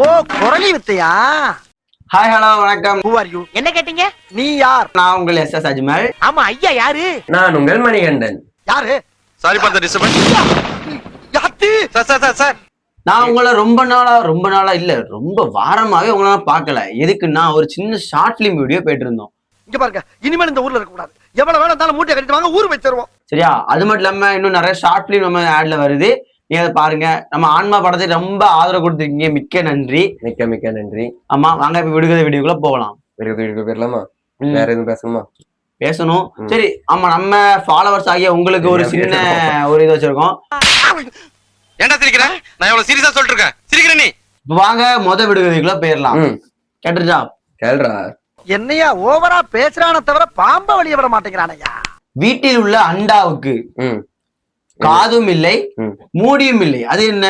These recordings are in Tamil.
ஓ குரலி வித்தையா? ஹாய் ஹலோ வணக்கம். Who are you? என்ன கேட்டீங்க? நீ யார்? நான் உங்கள் எஸ் அஜ்மல். ஆமா ஐயா யாரு? நான் உங்கள் மணிகண்டன். யாரு? Sorry for the disturbance. யாத்தி? சார் நான் உங்களை ரொம்ப நாளா இல்ல ரொம்ப வாரமாவே உங்களால பார்க்கல. எதுக்குன்னா ஒரு சின்ன ஷார்ட் பிலிம் வீடியோ போயிட்டு இருந்தோம். இங்க பாருங்க, இனிமேல் இந்த ஊர்ல இருக்க கூடாது. எவ்வளவு வேணா இருந்தாலும் மூட்டை கட்டிட்டு வாங்க, ஊரு வச்சிருவோம். சரியா? அது மட்டும் இல்லாம இன்னும் நிறைய ஷார்ட் பிலிம் நம்ம ஆட்ல வருது. நீங்க அதை பாருங்க. நம்ம ஆன்மா படத்தை ரொம்ப ஆதரவு கொடுத்துருக்கீங்க, மிக்க நன்றி. மிக்க நன்றி. ஆமா, வாங்க இப்ப விடுகதை வீடியோக்குள்ள போகலாம். போயிடலாமா? வேற எதுவும் பேசணுமா? பேசணும். சரி, ஆமா, நம்ம ஃபாலோவர்ஸ் ஆகிய உங்களுக்கு ஒரு சின்ன ஒரு இது வச்சிருக்கோம். ஏன்டா சிரிக்கிற? நான் எவ்வளவு சீரியஸா சொல்லிட்டு இருக்கேன். சிரிக்கிற நீ? வாங்க விடுகதைக்குள்ள போயிடலாம். கேட்டுச்சா? கேள்றா. என்னையா ஓவரா பேசுறான தவிர பாம்ப வழிய விட மாட்டேங்கிறானையா. வீட்டில் உள்ள அண்டாவுக்கு காதும் இல்லை மூடியும் இல்லை, அது என்ன?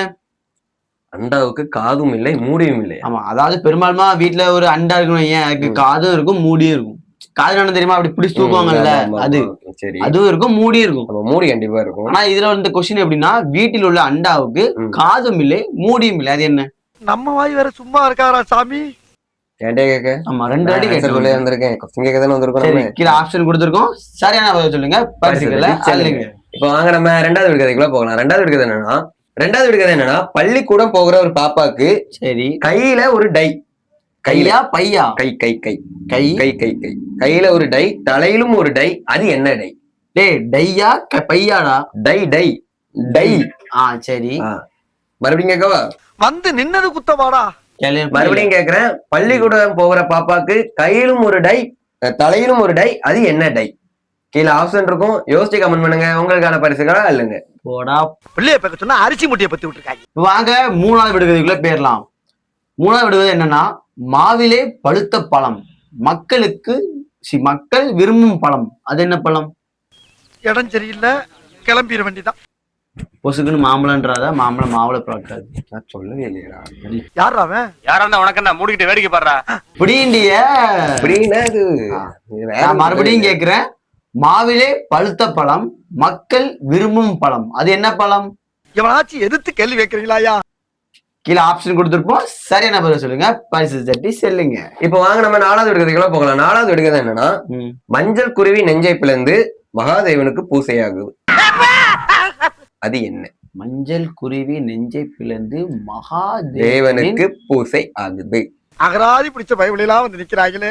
அண்டாவுக்கு காதும் இல்லை மூடியும் இல்லை. ஆமா, அதாவது பெரும்பாலுமா வீட்டுல ஒரு அண்டா இருக்கணும், ஏன் அதுக்கு காதும் இருக்கும் மூடியும் இருக்கும். காது என்ன தெரியுமா, அப்படி பிடிச்சு தூக்குவாங்கல்ல, அது சரி, அதுவும் இருக்கும் மூடியும் இருக்கும். மூடி கண்டிப்பா இருக்கும். ஆனா இதுல வந்து கொஸ்டின் எப்படின்னா, வீட்டில் உள்ள அண்டாவுக்கு காதும் இல்லை மூடியும் இல்லை, அது என்ன? நம்ம வாய் வேற சும்மா இருக்காரா சாமி? கேட்டே கேட்க. ஆமா, 2 வாட்டி கேட்டு வந்திருக்கேன். கொஸ்டின் கேட்க தானே வந்திருக்கோம். சரி, கீழே ஆப்ஷன் கொடுத்துருக்கோம், சரியான பதில் சொல்லுங்க. பரிசுகளை அள்ளுங்க. இப்ப வாங்க நம்ம 2வது விடுகதைக்குள்ள போகலாம். 2வது விடுகதை என்னன்னா பள்ளிக்கூடம் போகிற ஒரு பாப்பாக்கு சரி கையில ஒரு டை. கையா பையா? கை கை கை கை கை கை கை கையில ஒரு டை, தலையிலும் ஒரு டை, அது என்ன டை? டேய், டையா பையாடா? Tie tie tie. சரி, மறுபடியும் கேட்கவா? வந்து நின்னது குத்தவாடா. மறுபடியும் கேக்குறேன். பள்ளிக்கூடம் போகிற பாப்பாக்கு கையிலும் ஒரு டை, தலையிலும் ஒரு டை, அது என்ன டை? கீழே ஆப்ஷன் இருக்கும், யோசிச்சு கமெண்ட் பண்ணுங்க. உங்களுக்கான பரிசுகளா இல்லைங்க. போடா, பிள்ளைய பக்க சொன்னா அரிசி முட்டையை பத்தி விட்டுருக்காங்க. வாங்க 3வது விடுகதைக்குள்ள போயிடலாம். 3வது விடுகதை என்னன்னா, மாவிலே பழுத்த பழம், மக்கள் விரும்பும் பழம், அது என்ன பழம்? இடம் சரியில்லை, கிளம்பிட வேண்டிதான். பொசுக்குன்னு மாம்பழம்ன்றாத, மாம்பழம் மாவுளை பழக்காது. நான் சொல்லவே இல்லையா? யாரா அவன்? யாரா உனக்கு மூடிக்கிட்டு வேடிக்கை பாடுறா? இப்படின்டிய அப்படின்னா இது நான் மறுபடியும் கேக்குறேன். மாவிலே பழுத்த பழம், மக்கள் விரும்பும் பழம், அது என்ன பழம்? எவனாச்சும் எதிர்த்து கேள்வி வைக்கிறீங்களாயா? கீழே ஆப்ஷன் கொடுத்துருப்போம், சரியான பதில் சொல்லுங்க. பரிசு தட்டி செல்லுங்க. இப்ப வாங்க நம்ம 4வது விடுகதைக்குள்ள போகலாம். 4வது விடுகதை என்னன்னா, மஞ்சள் குருவி நெஞ்சை பிளந்து மகாதேவனுக்கு பூசையாகுது, அது என்ன? மஞ்சள் குருவி நெஞ்சை பிளந்து மகாதேவனுக்கு பூசை ஆகுது. அகராதி பிடிச்ச பைபிளெல்லாம் வந்து நிக்கிறாங்களே,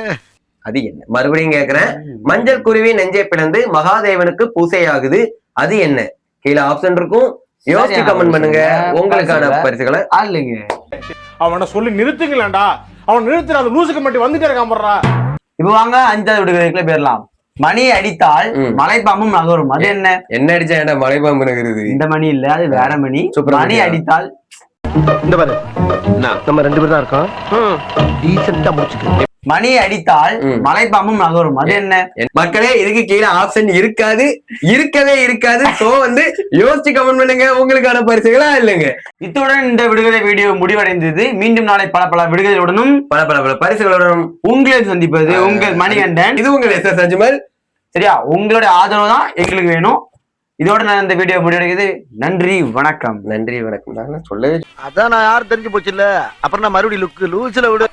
அது என்ன? மறுபடியும் கேக்குறேன். மஞ்சள் குருவி நெஞ்சை பிளந்து மகாதேவனுக்கு பூசை ஆகுது, அது என்ன? கீழே ஆப்ஷன் இருக்கும், யோசிச்சு கமெண்ட் பண்ணுங்க. உங்களுக்கான பரிசுகளை ஆளுங்க. அவனை சொல்லி நிறுத்துங்களேன்டா. அவன் நிறுத்துற அந்த லூசுக்கு மட்டும் வந்துட்டே இருக்கான் போடுறா. இப்ப வாங்க 5வது விடுகதைக்குள்ள போயிடலாம். மணி அடித்தால் மலைப்பாம்பும் நகரும், அது என்ன? என்ன அடிச்சா என்ன மலைப்பாம்பு நகருது? இந்த மணி இல்ல, அது வேற மணி. மணி அடித்தால் இந்த பாரு, நம்ம 2 பேர் தான் இருக்கோம், டீசென்ட்டா முடிச்சுக்க. மணி அடித்தால் மலைப்பாம்பும் நகரும், அது என்ன? மக்களே, இதுக்கு கீழே ஆப்ஷன் இருக்கவே இருக்காது. சோ வந்து யோசிச்சு கமெண்ட் பண்ணுங்க. உங்களுக்கான பரிசுகளா இல்லைங்க. இத்துடன் இந்த விடுகதை வீடியோ முடிவடைந்தது. மீண்டும் நாளை பல விடுகதையுடனும் பல பரிசுகளுடனும் உங்களை சந்திப்பது உங்கள் மணிகண்டன். இது உங்கள் எஸ் அஜ்மல். சரியா? உங்களுடைய ஆதரவு தான் எங்களுக்கு வேணும். இதோட நான் இந்த வீடியோ முடிவடைகிறது. நன்றி வணக்கம். நன்றி வணக்கம். நான் சொல்லவே அதான் நான் யாரும் தெரிஞ்சு போச்சு இல்ல. அப்புறம் நான் மறுபடியும் லூசில விடு.